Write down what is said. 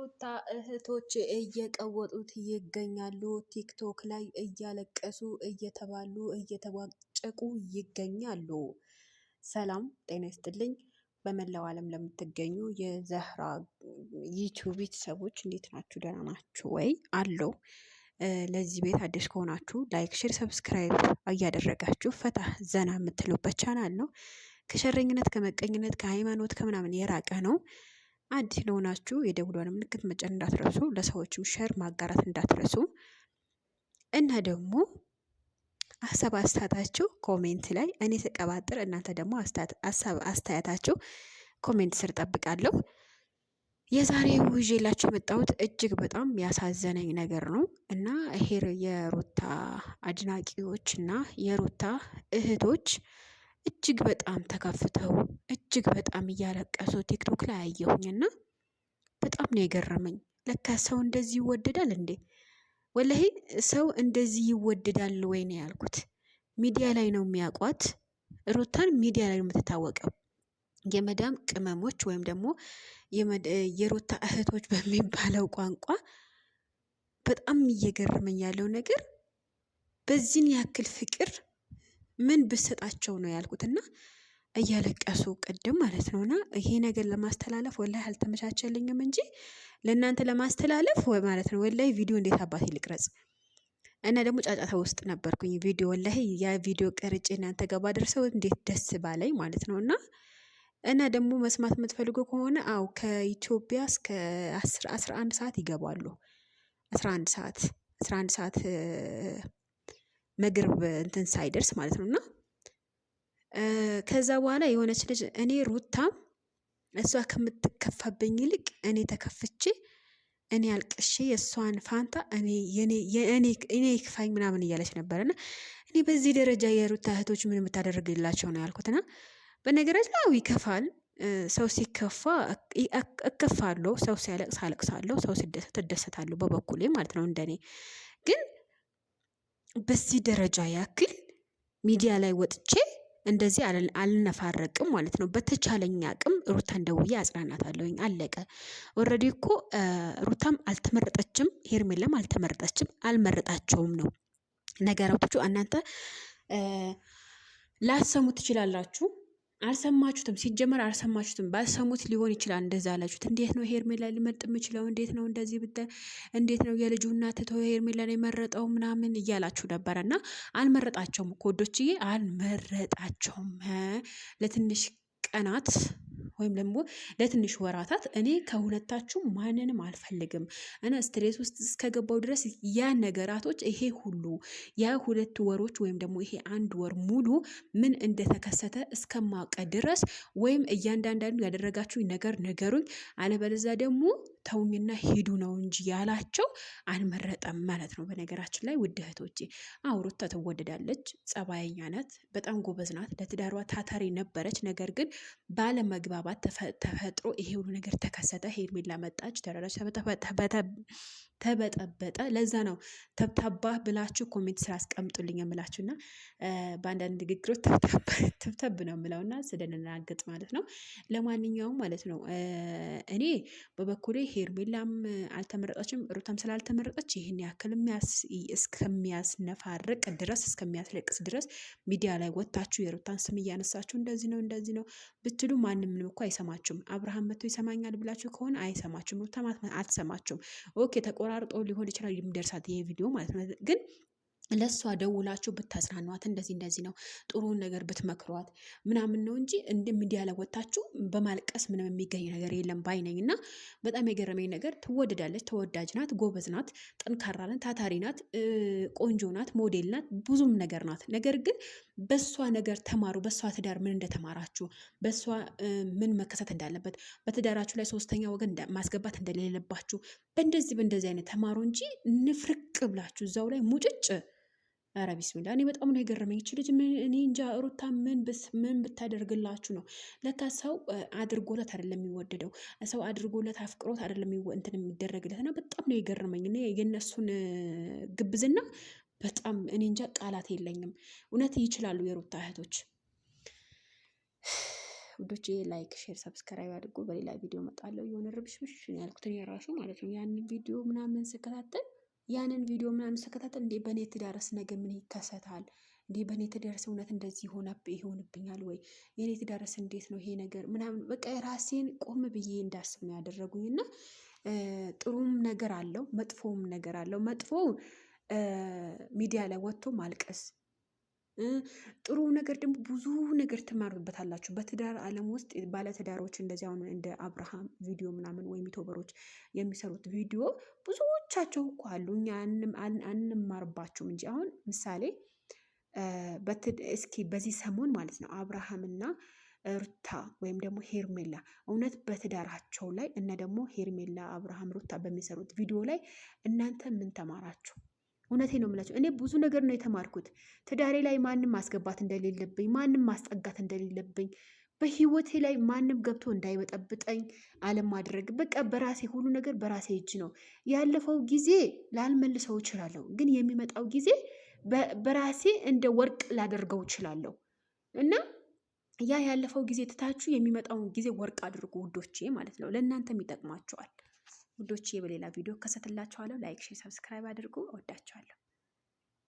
የሩታ እህቶች እየቀወጡት ይገኛሉ። ቲክቶክ ላይ እያለቀሱ እየተባሉ እየተቧጨቁ ይገኛሉ። ሰላም ጤና ይስጥልኝ። በመላው ዓለም ለምትገኙ የዘህራ ዩቲዩብ ቤተሰቦች እንዴት ናችሁ? ደህና ናችሁ ወይ? አለው። ለዚህ ቤት አዲስ ከሆናችሁ ላይክ፣ ሼር፣ ሰብስክራይብ እያደረጋችሁ ፈታ ዘና የምትሉበት ቻናል ነው። ከሸረኝነት፣ ከመቀኝነት፣ ከሃይማኖት ከምናምን የራቀ ነው። አዲስ ለሆናችሁ የደውሏን ምልክት መጫን እንዳትረሱ፣ ለሰዎችም ሸር ማጋራት እንዳትረሱ እና ደግሞ ሀሳብ አስተያየታችሁ ኮሜንት ላይ እኔ ስቀባጥር እናንተ ደግሞ ሀሳብ አስተያየታችሁ ኮሜንት ስር ጠብቃለሁ። የዛሬው ይዤላችሁ የመጣሁት እጅግ በጣም ያሳዘነኝ ነገር ነው እና ሄር የሩታ አድናቂዎች እና የሩታ እህቶች እጅግ በጣም ተከፍተው እጅግ በጣም እያለቀሱ ቲክቶክ ላይ አየሁኝና በጣም ነው የገረመኝ። ለካ ሰው እንደዚህ ይወደዳል እንዴ? ወላሂ ሰው እንደዚህ ይወደዳል ወይ ነው ያልኩት። ሚዲያ ላይ ነው የሚያውቋት ሩታን፣ ሚዲያ ላይ ነው የምትታወቀው። የመዳም ቅመሞች ወይም ደግሞ የሩታ እህቶች በሚባለው ቋንቋ በጣም እየገረመኝ ያለው ነገር በዚህን ያክል ፍቅር ምን ብሰጣቸው ነው ያልኩትና እያለቀሱ ቅድም ማለት ነውና ይሄ ነገር ለማስተላለፍ ወላሂ አልተመቻቸልኝም እንጂ ለእናንተ ለማስተላለፍ ወይ ማለት ነው ወላሂ ቪዲዮ እንዴት አባቴ ልቅረጽ እና ደግሞ ጫጫታ ውስጥ ነበርኩኝ። ቪዲዮ ወላሂ ያ ቪዲዮ ቀርጬ እናንተ ገባ ደርሰው እንዴት ደስ ባለኝ ማለት ነውና እና ደግሞ መስማት የምትፈልጉ ከሆነ አው ከኢትዮጵያ እስከ 11 ሰዓት ይገባሉ። 11 ሰዓት መግሪብ እንትን ሳይደርስ ማለት ነውና ከዛ በኋላ የሆነች ልጅ እኔ ሩታም እሷ ከምትከፋብኝ ይልቅ እኔ ተከፍቼ እኔ አልቅሼ የእሷን ፋንታ እኔ ይክፋኝ ምናምን እያለች ነበርና እኔ በዚህ ደረጃ የሩታ እህቶች ምን የምታደርግላቸው ነው ያልኩትና በነገራችን ላይ ይከፋል። ሰው ሲከፋ እከፋለሁ፣ ሰው ሲያለቅስ አለቅሳለሁ፣ ሰው ሲደሰት እደሰታለሁ በበኩሌ ማለት ነው። እንደኔ ግን በዚህ ደረጃ ያክል ሚዲያ ላይ ወጥቼ እንደዚህ አልነፋረቅም ማለት ነው። በተቻለኝ አቅም ሩታን ደውዬ አጽናናታለሁኝ። አለቀ። ኦልሬዲ እኮ ሩታም አልተመረጠችም፣ ሄርሜላም አልተመረጠችም፣ አልመረጣቸውም ነው ነገራቶቹ። እናንተ ላሰሙ ትችላላችሁ፣ አልሰማችሁትም። ሲጀመር አልሰማችሁትም። ባልሰሙት ሊሆን ይችላል እንደዛ አላችሁት። እንዴት ነው ሄርሜላ ሊመርጥ የምችለው? እንዴት ነው እንደዚህ እንዴት ነው የልጁ እናት ተው ሄርሜላን የመረጠው ምናምን እያላችሁ ነበረና አልመረጣቸውም እኮ ወዶችዬ፣ አልመረጣቸውም። ለትንሽ ቀናት ወይም ደግሞ ለትንሽ ወራታት እኔ ከሁለታችሁ ማንንም አልፈልግም እና ስትሬስ ውስጥ እስከገባው ድረስ ያ ነገራቶች ይሄ ሁሉ ያ 2 ወሮች ወይም ደግሞ ይሄ 1 ወር ሙሉ ምን እንደተከሰተ እስከማውቀ ድረስ ወይም እያንዳንዳንዱ ያደረጋችሁ ነገር ነገሩኝ፣ አለበለዚያ ደግሞ ተውኝና ሂዱ ነው እንጂ ያላቸው አልመረጠም ማለት ነው። በነገራችን ላይ ውድ እህቶቼ ሩታ ትወደዳለች፣ ጸባየኛ ናት፣ በጣም ጎበዝ ናት፣ ለትዳሯ ታታሪ ነበረች። ነገር ግን ባለመግባባት ተፈጥሮ ይሄ ሁሉ ነገር ተከሰተ። ሄርሜላ መጣች፣ ተረረች፣ ተበጠበጠ። ለዛ ነው ተብታባ ብላችሁ ኮሜንት ስራ አስቀምጡልኝ የምላችሁና በአንዳንድ ንግግሮች ተብተብ ነው የምለውና ስደነናገጥ ማለት ነው። ለማንኛውም ማለት ነው እኔ በበኩሌ ሄርሜላም አልተመረጠችም፣ ሩታም ስላልተመረጠች ይህን ያክል እስከሚያስነፋርቅ ድረስ እስከሚያስለቅስ ድረስ ሚዲያ ላይ ወጥታችሁ የሩታን ስም እያነሳችሁ እንደዚህ ነው ብትሉ ማንም እኮ አይሰማችሁም። አብርሃም መጥቶ ይሰማኛል ብላችሁ ከሆነ አይሰማችሁም። ሩታም አትሰማችሁም። ኦኬ ተቆራርጦ ሊሆን ይችላል የሚደርሳት ይሄ ቪዲዮ ማለት ነው። ግን ለሷ ደውላችሁ ብታጽናኗት እንደዚህ ነው ጥሩን ነገር ብትመክሯት ምናምን ነው እንጂ እንደ ሚዲያ ላይ ወጣችሁ በማልቀስ ምንም የሚገኝ ነገር የለም ባይነኝ። እና በጣም የገረመኝ ነገር ትወደዳለች፣ ተወዳጅ ናት፣ ጎበዝ ናት፣ ጠንካራ ናት፣ ታታሪ ናት፣ ቆንጆ ናት፣ ሞዴል ናት፣ ብዙም ነገር ናት። ነገር ግን በሷ ነገር ተማሩ። በሷ ትዳር ምን እንደተማራችሁ፣ በሷ ምን መከሰት እንዳለበት፣ በትዳራችሁ ላይ 3ኛ ወገን ማስገባት እንደሌለባችሁ በእንደዚህ አይነት ተማሩ እንጂ ንፍርቅ ብላችሁ እዛው ላይ ሙጭጭ። ኧረ ቢስሚላ እኔ በጣም ነው የገረመኝ። እቺ ልጅ እኔ እንጃ ሩታ ምን ብታደርግላችሁ ነው? ለካ ሰው አድርጎለት አይደለም የሚወደደው፣ ሰው አድርጎለት አፍቅሮት አይደለም እንትን የሚደረግለት እና በጣም ነው የገረመኝ። እኔ የነሱን ግብዝና በጣም እኔ እንጃ ቃላት የለኝም። እውነት ይችላሉ የሩታ እህቶች። ውዶቼ ላይክ፣ ሼር፣ ሰብስክራይብ አድርጎ በሌላ ቪዲዮ እመጣለሁ። የሆነ ርብሽብሽ ነው ያልኩት እኔ ራሱ ማለት ነው። ያንን ቪዲዮ ምናምን ስከታተል እንዴ በእኔ ትዳርስ ነገ ምን ይከሰታል? እንዴ በእኔ ትዳርስ እውነት እንደዚህ ይሆንብኛል ወይ? የእኔ ትዳርስ እንዴት ነው ይሄ ነገር ምናምን በቃ የራሴን ቆም ብዬ እንዳስብ ነው ያደረጉኝ። እና ጥሩም ነገር አለው፣ መጥፎም ነገር አለው። መጥፎ ሚዲያ ላይ ወጥቶ ማልቀስ፣ ጥሩ ነገር ደግሞ ብዙ ነገር ትማሩበታላችሁ። በትዳር ዓለም ውስጥ ባለትዳሮች እንደዚህ አሁን እንደ አብርሃም ቪዲዮ ምናምን ወይም ዩቲዩበሮች የሚሰሩት ቪዲዮ ብዙዎቻቸው እኮ አሉ፣ እኛ አንማርባቸውም እንጂ። አሁን ምሳሌ እስኪ በዚህ ሰሞን ማለት ነው አብርሃምና ሩታ ወይም ደግሞ ሄርሜላ እውነት በትዳራቸው ላይ እና ደግሞ ሄርሜላ፣ አብርሃም፣ ሩታ በሚሰሩት ቪዲዮ ላይ እናንተ ምን ተማራችሁ? እውነቴ ነው የምላቸው። እኔ ብዙ ነገር ነው የተማርኩት። ትዳሬ ላይ ማንም ማስገባት እንደሌለብኝ፣ ማንም ማስጠጋት እንደሌለብኝ፣ በህይወቴ ላይ ማንም ገብቶ እንዳይበጠብጠኝ አለማድረግ። በቃ በራሴ ሁሉ ነገር በራሴ እጅ ነው። ያለፈው ጊዜ ላልመልሰው እችላለሁ፣ ግን የሚመጣው ጊዜ በራሴ እንደ ወርቅ ላደርገው እችላለሁ። እና ያ ያለፈው ጊዜ ትታችሁ የሚመጣውን ጊዜ ወርቅ አድርጉ ውዶቼ ማለት ነው። ለእናንተም ይጠቅማችኋል ውዶቼ። በሌላ ቪዲዮ ከሰትላችኋለሁ። ላይክ፣ ሼር፣ ሰብስክራይብ አድርጉ። እወዳችኋለሁ።